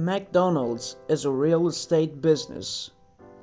McDonald's is a real estate business.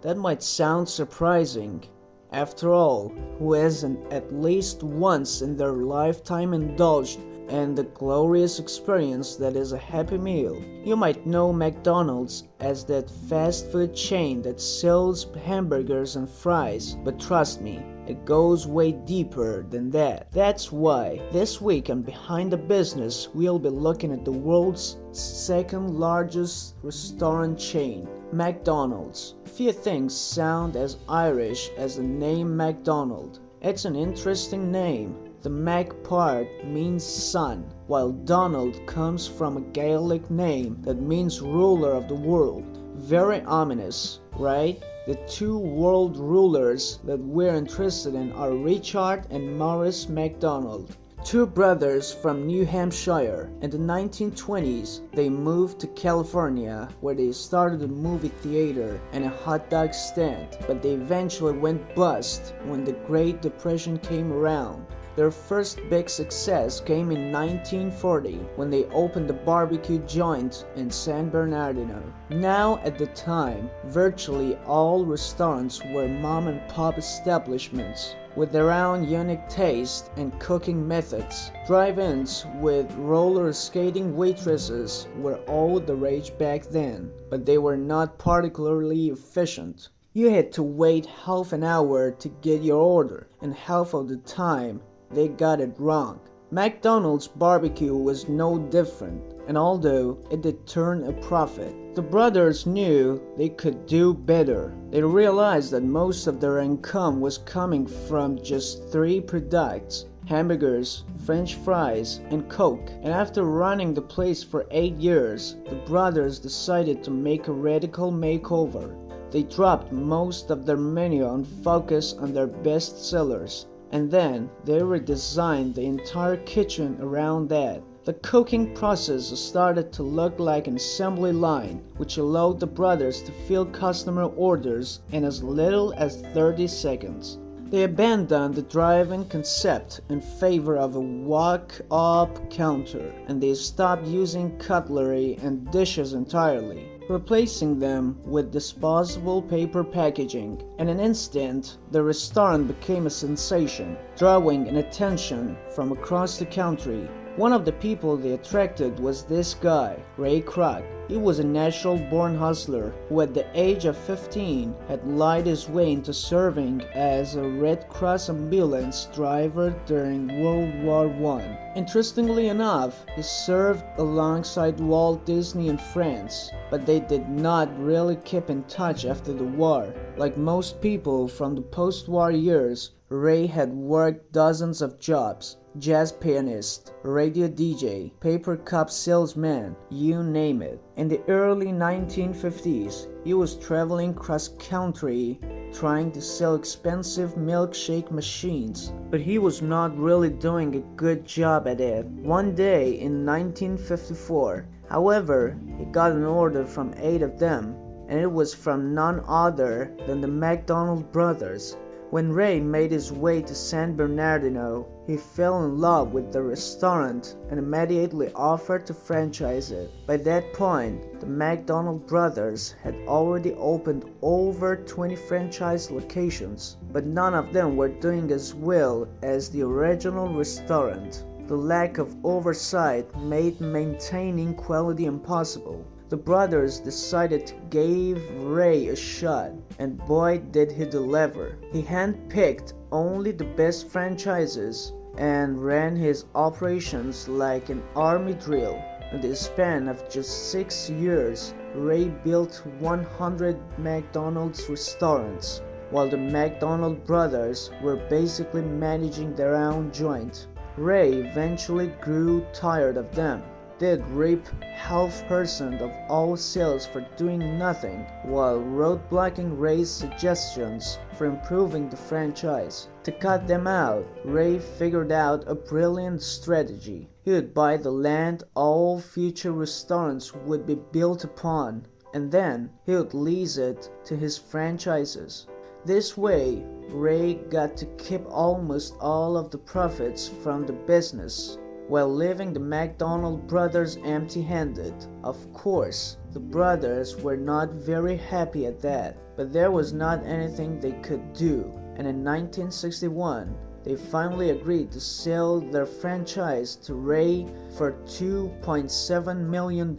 That might sound surprising. After all, who hasn't at least once in their lifetime indulged in the glorious experience that is a Happy Meal? You might know McDonald's as that fast food chain that sells hamburgers and fries, but trust me, it goes way deeper than that. That's why this week on Behind the Business, we'll be looking at the world's second largest restaurant chain, McDonald's. Few things sound as Irish as the name MacDonald. It's an interesting name. The Mac part means son, while Donald comes from a Gaelic name that means ruler of the world. Very ominous, right? The two world rulers that we're interested in are Richard and Maurice MacDonald. Two brothers from New Hampshire. In the 1920s, they moved to California where they started a movie theater and a hot dog stand, but they eventually went bust when the Great Depression came around. Their first big success came in 1940 when they opened a barbecue joint in San Bernardino. Now at the time, virtually all restaurants were mom-and-pop establishments with their own unique taste and cooking methods. Drive-ins with roller skating waitresses were all the rage back then, but they were not particularly efficient. You had to wait half an hour to get your order, and half of the time they got it wrong. McDonald's barbecue was no different, and although it did turn a profit, the brothers knew they could do better. They realized that most of their income was coming from just three products: hamburgers, French fries, and Coke. And after running the place for 8 years, the brothers decided to make a radical makeover. They dropped most of their menu and focused on their best sellers. And then they redesigned the entire kitchen around that. The cooking process started to look like an assembly line, which allowed the brothers to fill customer orders in as little as 30 seconds. They abandoned the drive-in concept in favor of a walk-up counter, and they stopped using cutlery and dishes entirely, replacing them with disposable paper packaging. In an instant, the restaurant became a sensation, drawing an attention from across the country. One of the people they attracted was this guy, Ray Kroc. He was a natural-born hustler who at the age of 15 had lied his way into serving as a Red Cross ambulance driver during World War I. Interestingly enough, he served alongside Walt Disney in France, but they did not really keep in touch after the war. Like most people from the post-war years, Ray had worked dozens of jobs: jazz pianist, radio DJ, paper cup salesman, you name it. In the early 1950s, he was traveling cross-country trying to sell expensive milkshake machines, but he was not really doing a good job at it. One day in 1954, however, he got an order from 8 of them, and it was from none other than the MacDonald brothers. When Ray made his way to San Bernardino, he fell in love with the restaurant and immediately offered to franchise it. By that point, the MacDonald brothers had already opened over 20 franchise locations, but none of them were doing as well as the original restaurant. The lack of oversight made maintaining quality impossible. The brothers decided to give Ray a shot, and boy did he deliver. He handpicked only the best franchises and ran his operations like an army drill. In the span of just 6 years, Ray built 100 McDonald's restaurants, while the MacDonald brothers were basically managing their own joint. Ray eventually grew tired of them. They'd reap 0.5% of all sales for doing nothing, while roadblocking Ray's suggestions for improving the franchise. To cut them out, Ray figured out a brilliant strategy. He would buy the land all future restaurants would be built upon, and then he would lease it to his franchises. This way, Ray got to keep almost all of the profits from the business. while leaving the McDonald brothers empty-handed. Of course, the brothers were not very happy at that, but there was not anything they could do, and in 1961, they finally agreed to sell their franchise to Ray for $2.7 million.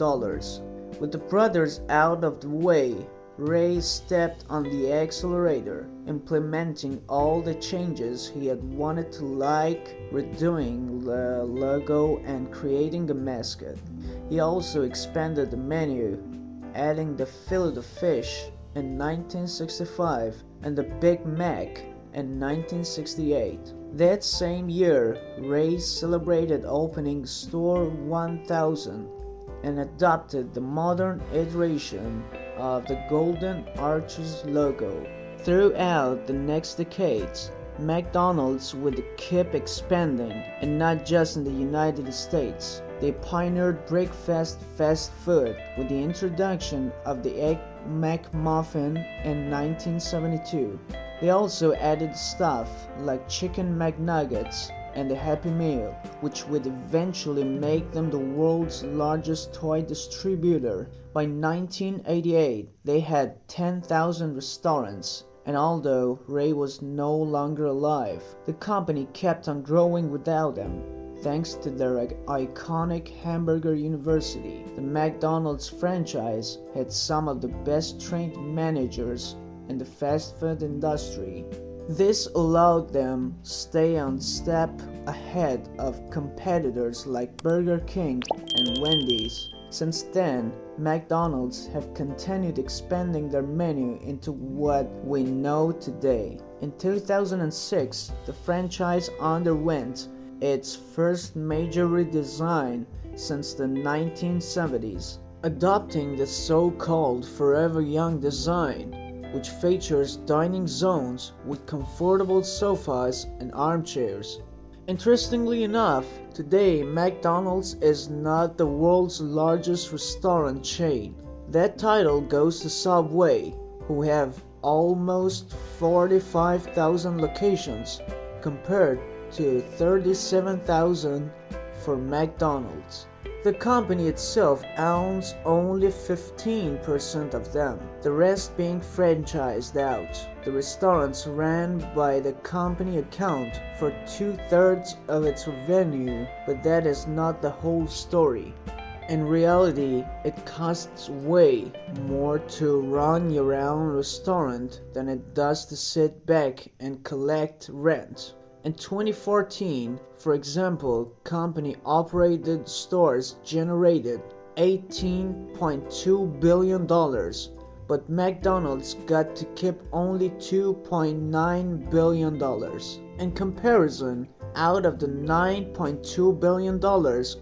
With the brothers out of the way, Ray stepped on the accelerator, implementing all the changes he had wanted to, like redoing the logo and creating a mascot. He also expanded the menu, adding the Filet-O-Fish in 1965 and the Big Mac in 1968. That same year, Ray celebrated opening Store 1000 and adopted the modern iteration of the Golden Arches logo. Throughout the next decades, McDonald's would keep expanding, and not just in the United States. They pioneered breakfast fast food with the introduction of the Egg McMuffin in 1972. They also added stuff like Chicken McNuggets and the Happy Meal, which would eventually make them the world's largest toy distributor. By 1988, they had 10,000 restaurants, and although Ray was no longer alive, the company kept on growing without him. Thanks to their iconic Hamburger University, the McDonald's franchise had some of the best trained managers in the fast food industry. This allowed them stay one step ahead of competitors like Burger King and Wendy's. Since then, McDonald's have continued expanding their menu into what we know today. In 2006, the franchise underwent its first major redesign since the 1970s, adopting the so-called Forever Young design, which features dining zones with comfortable sofas and armchairs. Interestingly enough, today McDonald's is not the world's largest restaurant chain. That title goes to Subway, who have almost 45,000 locations compared to 37,000 for McDonald's. The company itself owns only 15% of them, the rest being franchised out. The restaurants ran by the company account for 2/3 of its revenue, but that is not the whole story. In reality, it costs way more to run your own restaurant than it does to sit back and collect rent. In 2014, for example, company-operated stores generated $18.2 billion, but McDonald's got to keep only $2.9 billion. In comparison, out of the $9.2 billion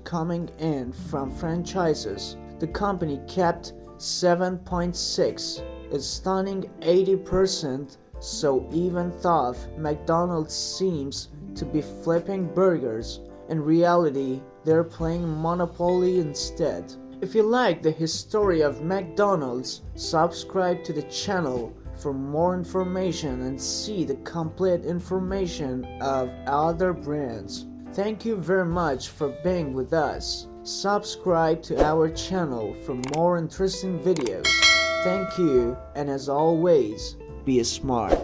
coming in from franchises, the company kept 7.6, a stunning 80%. So even though McDonald's seems to be flipping burgers, in reality they're playing Monopoly instead. If you like the history of McDonald's, subscribe to the channel for more information and see the complete information of other brands. Thank you very much for being with us. Subscribe to our channel for more interesting videos. Thank you, and as always, be smart.